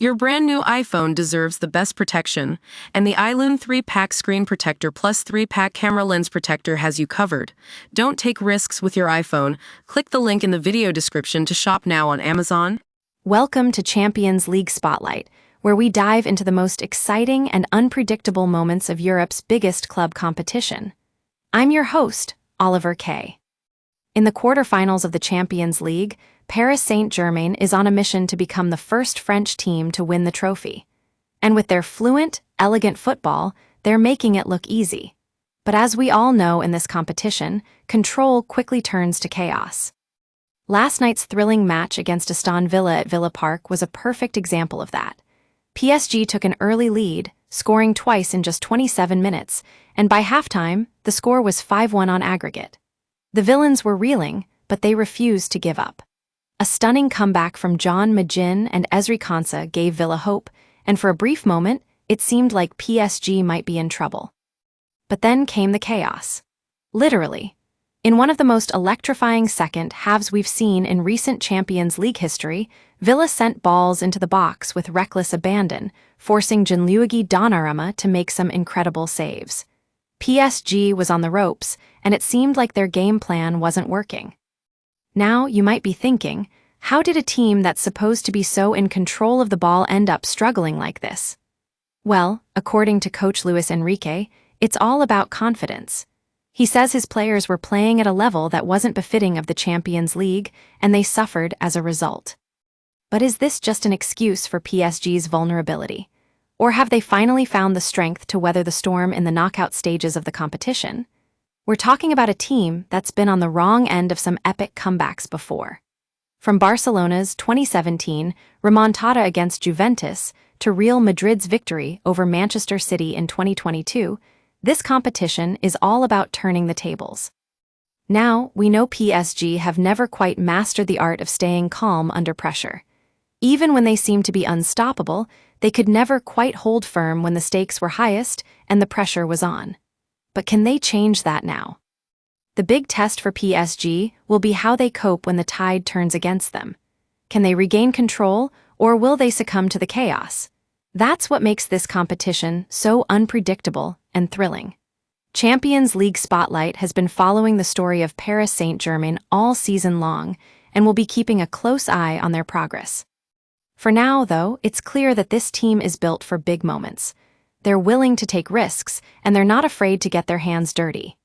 Your brand new iPhone deserves the best protection, and the iLune 3-pack screen protector plus 3-pack camera lens protector has you covered. Don't take risks with your iPhone. Click the link in the video description to shop now on Amazon. Welcome to Champions League Spotlight, where we dive into the most exciting and unpredictable moments of Europe's biggest club competition. I'm your host, Oliver Kay. In the quarterfinals of the Champions League, Paris Saint-Germain is on a mission to become the first French team to win the trophy. And with their fluent, elegant football, they're making it look easy. But as we all know in this competition, control quickly turns to chaos. Last night's thrilling match against Aston Villa at Villa Park was a perfect example of that. PSG took an early lead, scoring twice in just 27 minutes, and by halftime, the score was 5-1 on aggregate. The villains were reeling, but they refused to give up. A stunning comeback from John Magin and Ezri Konsa gave Villa hope, and for a brief moment, it seemed like PSG might be in trouble. But then came the chaos. Literally. In one of the most electrifying second halves we've seen in recent Champions League history, Villa sent balls into the box with reckless abandon, forcing Gianluigi Donnarumma to make some incredible saves. PSG was on the ropes, and it seemed like their game plan wasn't working. Now, you might be thinking, how did a team that's supposed to be so in control of the ball end up struggling like this? Well, according to coach Luis Enrique, it's all about confidence. He says his players were playing at a level that wasn't befitting of the Champions League, and they suffered as a result. But is this just an excuse for PSG's vulnerability? Or have they finally found the strength to weather the storm in the knockout stages of the competition? We're talking about a team that's been on the wrong end of some epic comebacks before. From Barcelona's 2017 remontada against Juventus to Real Madrid's victory over Manchester City in 2022, this competition is all about turning the tables. Now, we know PSG have never quite mastered the art of staying calm under pressure. Even when they seemed to be unstoppable, they could never quite hold firm when the stakes were highest and the pressure was on. But can they change that now? The big test for PSG will be how they cope when the tide turns against them. Can they regain control, or will they succumb to the chaos? That's what makes this competition so unpredictable and thrilling. Champions League Spotlight has been following the story of Paris Saint-Germain all season long and will be keeping a close eye on their progress. For now, though, it's clear that this team is built for big moments. They're willing to take risks, and they're not afraid to get their hands dirty.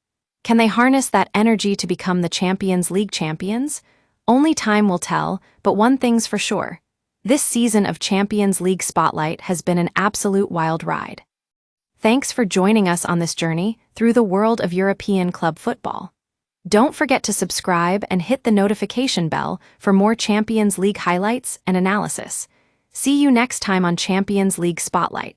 Can they harness that energy to become the Champions League champions? Only time will tell, but one thing's for sure. This season of Champions League Spotlight has been an absolute wild ride. Thanks for joining us on this journey through the world of European club football. Don't forget to subscribe and hit the notification bell for more Champions League highlights and analysis. See you next time on Champions League Spotlight.